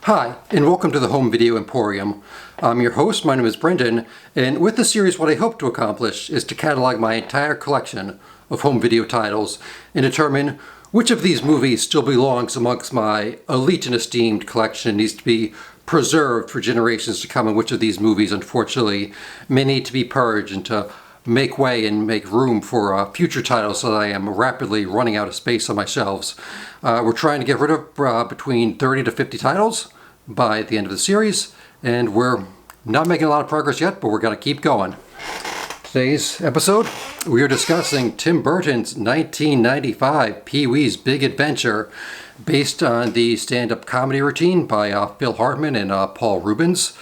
Hi, and welcome to the Home Video Emporium. I'm your host, my name is Brendan, and with this series what I hope to accomplish is to catalog my entire collection of home video titles and determine which of these movies still belongs amongst my elite and esteemed collection and needs to be preserved for generations to come, and which of these movies unfortunately may need to be purged and to make way and make room for future titles so that I am rapidly running out of space on my shelves. We're trying to get rid of between 30 to 50 titles by the end of the series, and we're not making a lot of progress yet, but we're going to keep going. Today's episode, we are discussing Tim Burton's 1995 Pee-wee's Big Adventure, based on the stand-up comedy routine by Phil Hartman and Paul Reubens.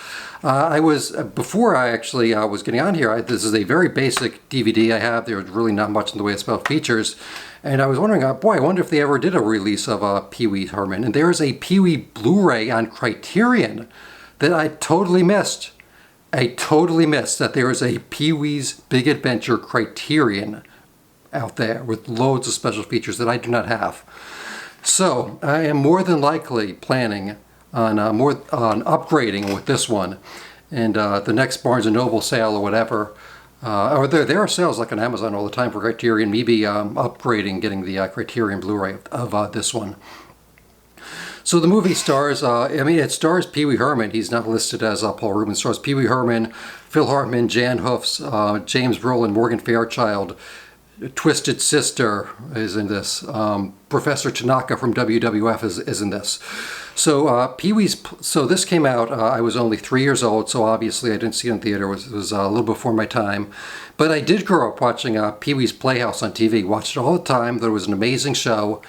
Before I actually was getting on here, this is a very basic DVD I have. There's really not much in the way of special features. And I was wondering, I wonder if they ever did a release of Pee-wee Herman. And there is a Pee-wee Blu-ray on Criterion that I totally missed. I totally missed that there is a Pee-wee's Big Adventure Criterion out there with loads of special features that I do not have. So I am more than likely planning on upgrading with this one, and the next Barnes & Noble sale or whatever, or there are sales like on Amazon all the time for Criterion, maybe upgrading, getting the Criterion Blu-ray of this one. So the movie stars, it stars Pee-wee Herman. He's not listed as Paul Reubens. Stars Pee-wee Herman, Phil Hartman, Jan Hoofs, James Brolin, Morgan Fairchild. Twisted Sister is in this. Professor Tanaka from WWF is in this. So so this came out, I was only 3 years old, so obviously I didn't see it in theater. It was a little before my time. But I did grow up watching Pee-wee's Playhouse on TV. Watched it all the time. There was an amazing show.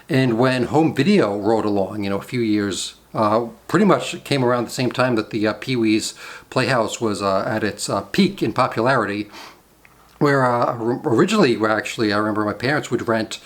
And when home video rolled along, a few years, pretty much came around the same time that the Pee-wee's Playhouse was at its peak in popularity, where originally, I remember my parents would rent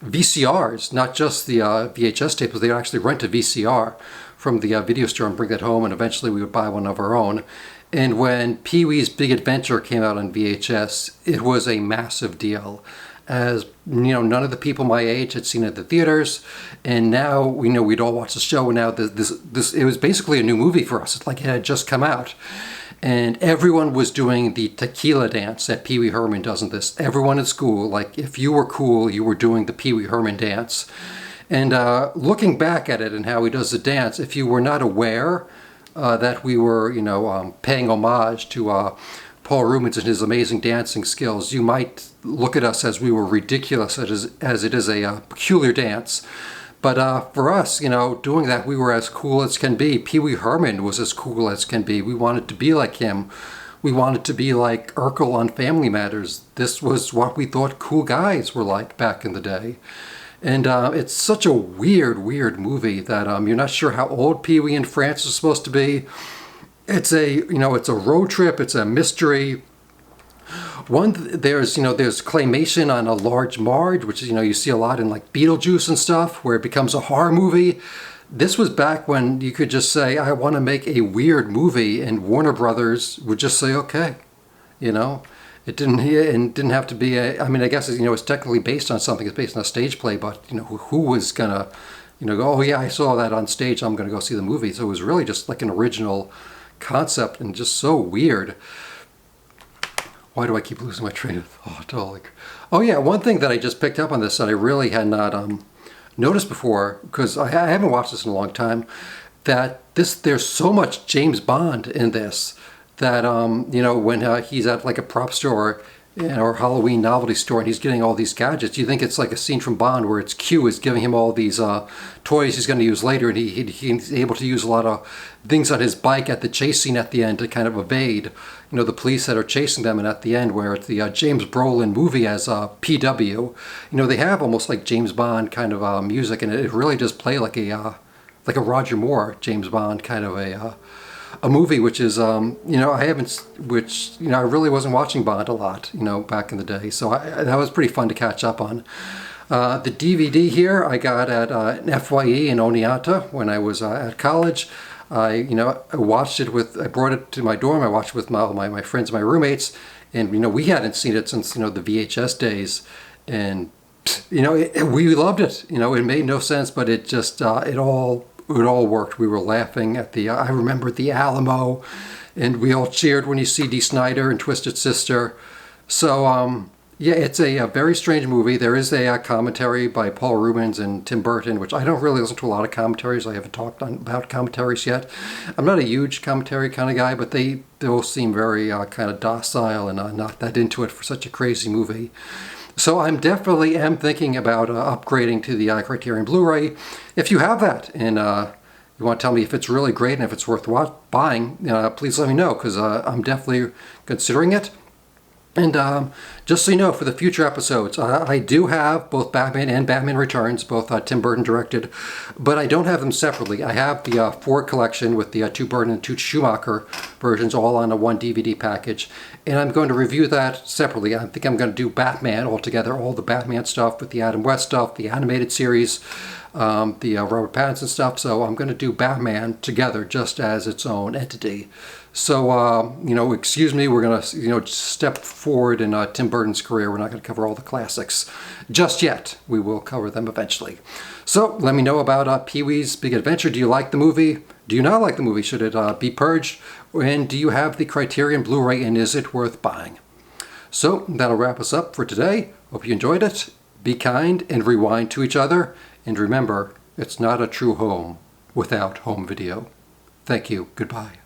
VCRs, not just the VHS tapes, but they would actually rent a VCR from the video store and bring that home, and eventually we would buy one of our own. And when Pee-wee's Big Adventure came out on VHS, it was a massive deal. As none of the people my age had seen it at the theaters, and now we'd all watch the show, and now it was basically a new movie for us. It's like it had just come out. And everyone was doing the tequila dance that Pee-wee Herman does in this. Everyone in school, like if you were cool, you were doing the Pee-wee Herman dance. And looking back at it and how he does the dance, if you were not aware that we were, paying homage to Paul Reubens and his amazing dancing skills, you might look at us as we were ridiculous as it is a peculiar dance. But for us, doing that, we were as cool as can be. Pee-wee Herman was as cool as can be. We wanted to be like him. We wanted to be like Urkel on Family Matters. This was what we thought cool guys were like back in the day. And it's such a weird movie that you're not sure how old Pee-wee in France is supposed to be. It's it's a road trip. It's a mystery. There's claymation on a large Marge, which is, you see a lot in like Beetlejuice and stuff, where it becomes a horror movie. This was back when you could just say, I want to make a weird movie, and Warner Brothers would just say, okay. It didn't have to be I guess, it's technically based on something. It's based on a stage play, but, who was gonna, go, oh yeah, I saw that on stage, I'm gonna go see the movie. So it was really just like an original concept and just so weird. Why do I keep losing my train of thought? Oh yeah, one thing that I just picked up on this that I really had not noticed before, because I haven't watched this in a long time, that there's so much James Bond in this that when he's at like a prop store or Halloween novelty store and he's getting all these gadgets, you think it's like a scene from Bond where it's Q is giving him all these toys he's going to use later, and he's able to use a lot of things on his bike at the chase scene at the end to kind of evade the police that are chasing them. And at the end, where it's the James Brolin movie as PW, they have almost like James Bond kind of music, and it really does play like a Roger Moore James Bond kind of a movie, which is I really wasn't watching Bond a lot back in the day, so that was pretty fun to catch up on. The DVD here I got at an FYE in Oneonta when I was at college. I watched it I brought it to my dorm. I watched it with my friends, my roommates, and we hadn't seen it since the VHS days, and we loved it. It made no sense, but it just it all it all worked. We were laughing at I remember the Alamo, and we all cheered when you see Dee Snider and Twisted Sister. So, yeah, it's a very strange movie. There is a commentary by Paul Rubens and Tim Burton, which I don't really listen to a lot of commentaries. I haven't talked about commentaries yet. I'm not a huge commentary kind of guy, but they all seem very kind of docile and not that into it for such a crazy movie. So I'm definitely thinking about upgrading to the Criterion Blu-ray. If you have that and you want to tell me if it's really great and if it's worth buying, please let me know, because I'm definitely considering it. And just so you know, for the future episodes, I do have both Batman and Batman Returns, both Tim Burton directed, but I don't have them separately. I have the Ford collection with the 2 Burton and 2 Schumacher versions all on a 1 DVD package, and I'm going to review that separately. I think I'm going to do Batman altogether, all the Batman stuff with the Adam West stuff, the animated series, the Robert Pattinson stuff. So I'm going to do Batman together just as its own entity. So, excuse me, we're going to, step forward in Tim Burton's career. We're not going to cover all the classics just yet. We will cover them eventually. So let me know about Pee-wee's Big Adventure. Do you like the movie? Do you not like the movie? Should it be purged? And do you have the Criterion Blu-ray, and is it worth buying? So that'll wrap us up for today. Hope you enjoyed it. Be kind and rewind to each other. And remember, it's not a true home without home video. Thank you. Goodbye.